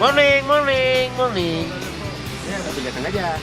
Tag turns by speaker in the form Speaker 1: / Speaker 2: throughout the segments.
Speaker 1: Morning, morning, morning.
Speaker 2: Ya, tapi datang aja.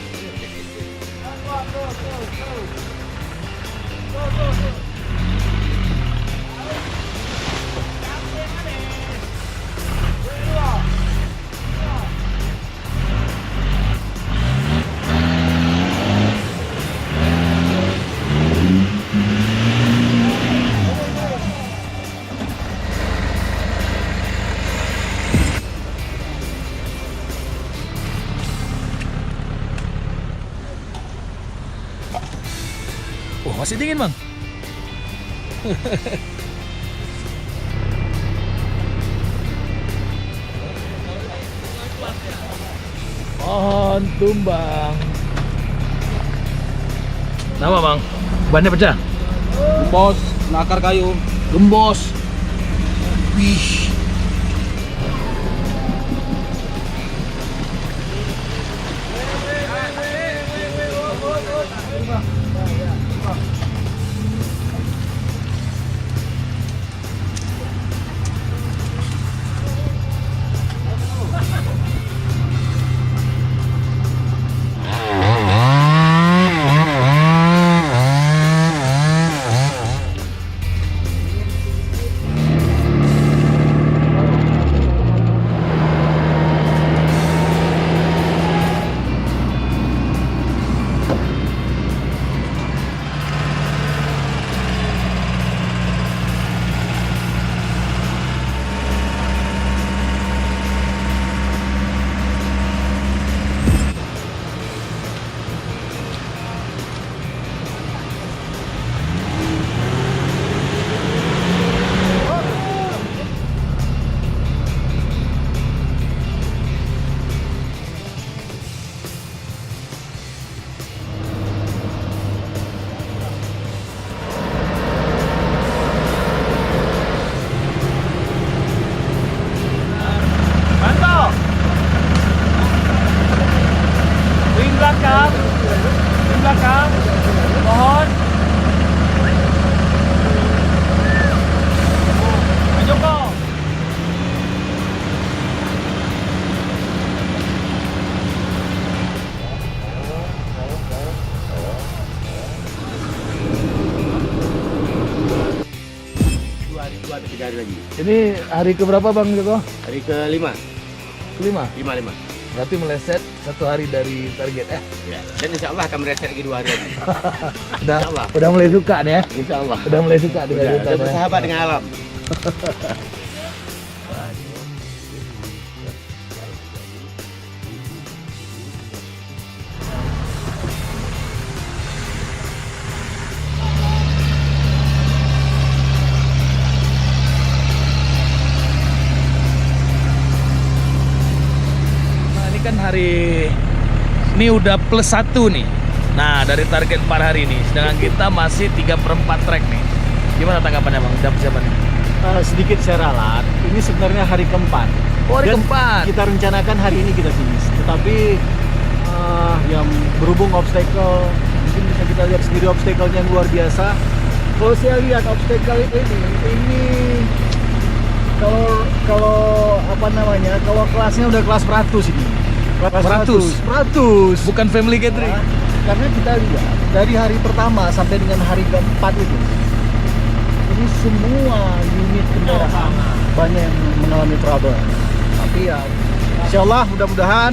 Speaker 3: Oh, masih dingin, Bang. Pohon tumbang. Nama, Bang? Bannya pecah?
Speaker 2: Bos, nakar kayu.
Speaker 3: Gembos. Wih. Mantap. Wing belakang. Wing belakang. Pohon. Pak Joko.
Speaker 2: Dua atau 3 hari lagi.
Speaker 3: Ini hari keberapa, Bang Joko?
Speaker 2: Hari ke-5.
Speaker 3: Kelima.
Speaker 2: 5.
Speaker 3: Berarti meleset 1 hari dari target ya.
Speaker 2: Ya. Dan insya Allah akan mereset lagi 2 hari lagi.
Speaker 3: Udah, udah mulai suka nih ya.
Speaker 2: Insya Allah.
Speaker 3: Udah mulai suka dengan
Speaker 2: Udah
Speaker 3: hutan ya.
Speaker 2: bersahabat dengan alam.
Speaker 3: Nah, ini kan ini udah +1 nih. Nah, dari target 4 hari ini, sedangkan kita masih 3/4 trek nih. Gimana tanggapannya, Bang? Udah persiapannya?
Speaker 4: Sedikit saya ralat, ini sebenarnya hari keempat.
Speaker 3: Oh, hari
Speaker 4: Dan
Speaker 3: keempat.
Speaker 4: kita rencanakan hari ini kita finish. Tetapi yang berhubung obstacle, mungkin bisa kita lihat sendiri obstacle-nya yang luar biasa. Kalau saya lihat obstacle ini kalau apa namanya, kalau kelasnya udah kelas 100 ini. Kelas
Speaker 3: 100?
Speaker 4: 100.
Speaker 3: Bukan family gathering.
Speaker 4: Karena kita lihat dari hari pertama sampai dengan hari keempat itu, ini semua unit kendaraan banyak yang mengalami trouble. Tapi ya, insya Allah mudah-mudahan,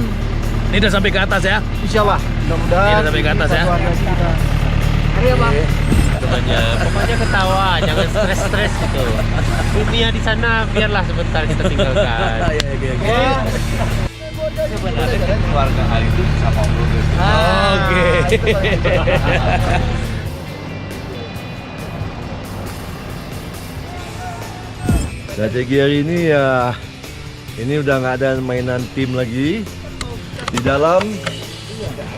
Speaker 3: Ini udah sampai ke atas ya.
Speaker 4: insya Allah mudah-mudahan
Speaker 3: Ini udah sampai ke atas ya.
Speaker 4: satu hari lagi kita.
Speaker 1: Hari ya, Bang? Pokoknya ketawa, jangan stres-stres gitu. Dunia di sana biarlah sebentar kita tinggalkan.
Speaker 2: Sebenarnya keluarga hari itu sama Allah.
Speaker 3: Oke.
Speaker 5: Strategi hari ini ya, ini udah nggak ada mainan tim lagi. Di dalam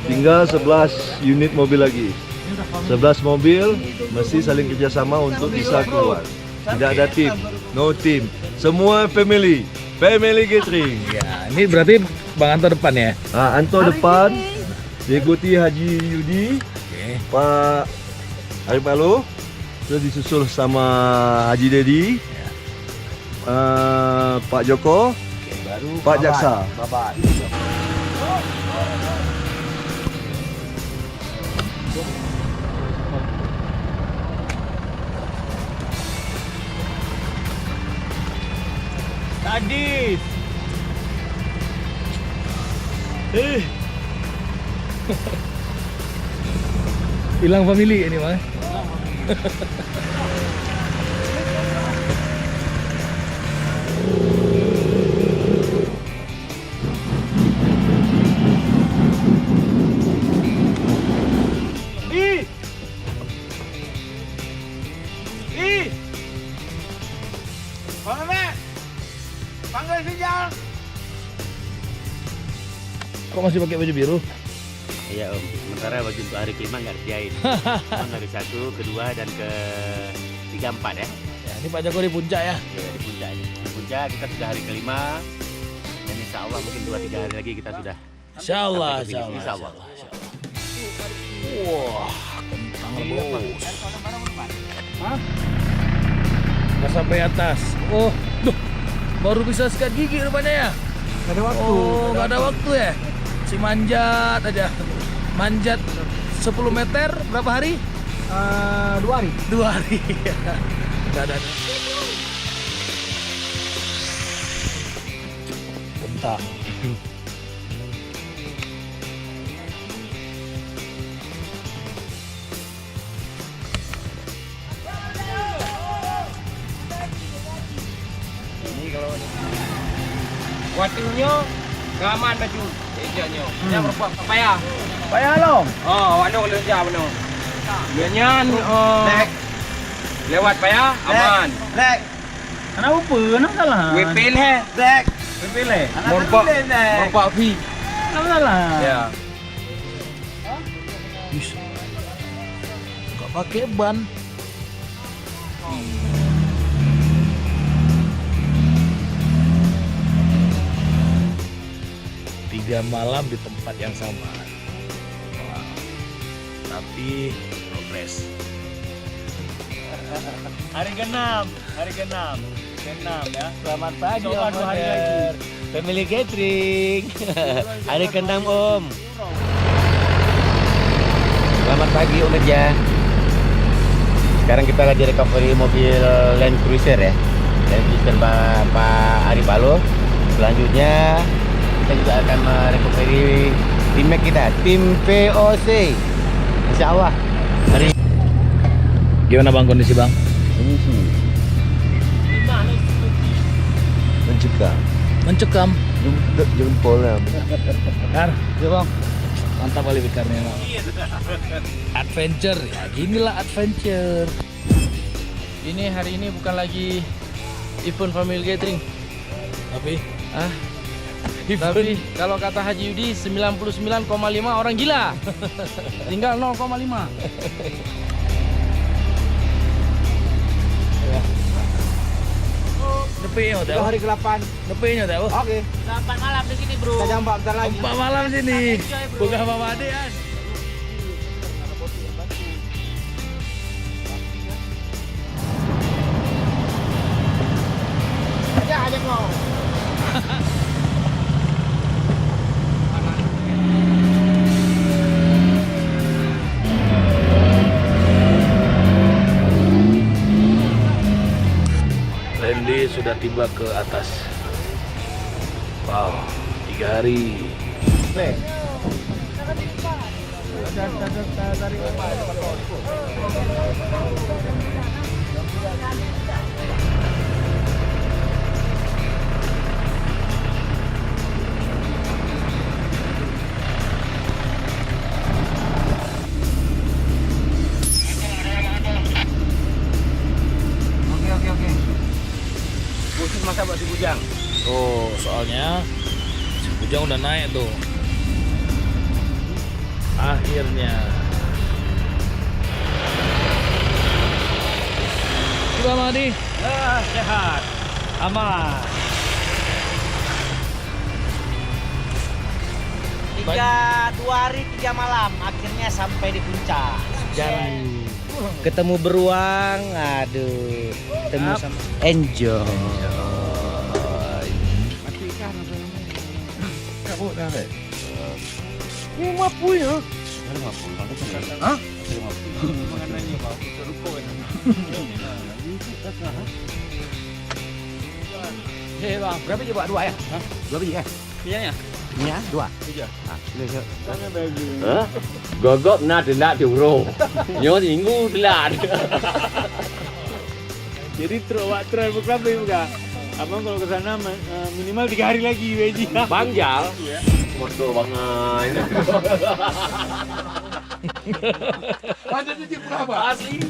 Speaker 5: tinggal 11 unit mobil lagi. 11 mobil mesti saling kerjasama untuk bisa keluar. Tidak ada tim, no tim. Semua family gathering.
Speaker 3: Ya, ini berarti Bang Anto depan ya.
Speaker 5: Anto depan, diikuti Haji Yudi,
Speaker 3: Oke.
Speaker 5: Pak Arif Alo, terus disusul sama Haji Dedi, Pak Joko,
Speaker 2: Baru
Speaker 5: Pak Jaksa.
Speaker 2: Babat.
Speaker 3: Sadis. Hilang family ini mah. Kok masih pakai baju biru?
Speaker 2: Iya Om, sementara baju untuk hari kelima nggak dijahit. Cuma hari 1, kedua, dan ke-3, 4 ya.
Speaker 3: Ya, ini Pak Joko di puncak ya.
Speaker 2: Ya di puncak. Di puncak kita sudah hari kelima. Dan insya Allah mungkin 2-3 hari lagi kita sudah.
Speaker 3: Insya Allah,
Speaker 2: Sampai ke finish,
Speaker 3: insya
Speaker 2: insya
Speaker 3: Allah.
Speaker 2: Allah.
Speaker 3: Wah, kentang rebus. Nggak sampai atas. Oh, duh, baru bisa sikat gigi rupanya ya.
Speaker 4: Nggak ada waktu.
Speaker 3: Oh, nggak ada waktu ya. Si manjat aja. Manjat 10 meter berapa hari?
Speaker 4: 2 hari.
Speaker 3: 2 hari. Nggak ada. Kentang.
Speaker 6: Waktunya gaman baju hijaunya. Yang berbuat payah.
Speaker 4: Payah loh.
Speaker 6: Oh, waktu kalau jam no. Biarnya lewat payah aman.
Speaker 4: Lek. Kenapa? Kenapa salah?
Speaker 6: Wipil he.
Speaker 4: Lek. Pilih.
Speaker 6: Morpak fi.
Speaker 4: Kenapa salah?
Speaker 6: Ya.
Speaker 3: Nggak pakai ban. Tiga malam di tempat yang sama. Wow. Tapi progres.
Speaker 4: Hari ke-6 ya.
Speaker 3: Selamat pagi
Speaker 4: Coba 2 hari lagi.
Speaker 2: Family gathering. Hari ke-6 Om. Selamat pagi Om Eja. Sekarang kita lagi recovery mobil Land Cruiser ya. Land Cruiser Pak Ari Palo. Selanjutnya kita juga akan merecovery tim kita, tim VOC. Insya Allah. Hari
Speaker 3: Gimana bang kondisi bang?
Speaker 5: Ini sih mencekam.
Speaker 3: Mencekam.
Speaker 5: Jempolnya.
Speaker 3: Kar, ya bang. Mantap kali bikarnya bang. Adventure, ya ginilah adventure.
Speaker 1: Ini hari ini bukan lagi event family gathering.
Speaker 3: Tapi,
Speaker 1: Tapi kalau kata Haji Yudi 99,5 orang gila. Tinggal 0,5.
Speaker 3: nepinya udah.
Speaker 6: Hari ke-8.
Speaker 3: Nepinya udah.
Speaker 6: Oke.
Speaker 1: 8 malam di sini, Bro.
Speaker 6: Kita jam 4 bentar lagi.
Speaker 3: 4 malam sini. Bukan Mama Ade kan.
Speaker 6: Aja mau.
Speaker 3: Randy sudah tiba ke atas. Wow, 3 hari.
Speaker 6: Oke. Khusus masa buat si Bujang.
Speaker 3: Tuh, soalnya si Bujang udah naik tuh. Akhirnya. Coba Madi.
Speaker 6: Sehat. Aman.
Speaker 7: 2 hari 3 malam akhirnya sampai di puncak.
Speaker 2: ketemu beruang, aduh, ketemu sama enjoy.
Speaker 5: berapa?
Speaker 3: 50 ya. Hah?
Speaker 6: Hei bang,
Speaker 2: Berapa je buat? Dua ya? Dua biji kan?
Speaker 6: biayanya?
Speaker 2: Ni ya? Dua?
Speaker 1: Hah? Gogok nak diurung. Nyo minggu telat.
Speaker 3: Jadi buat trial club juga. Abang kalau ke sana minimal 3 hari lagi Beji.
Speaker 1: Bang Jal. Motor bangai.
Speaker 3: Ada titik berapa?
Speaker 1: Asli.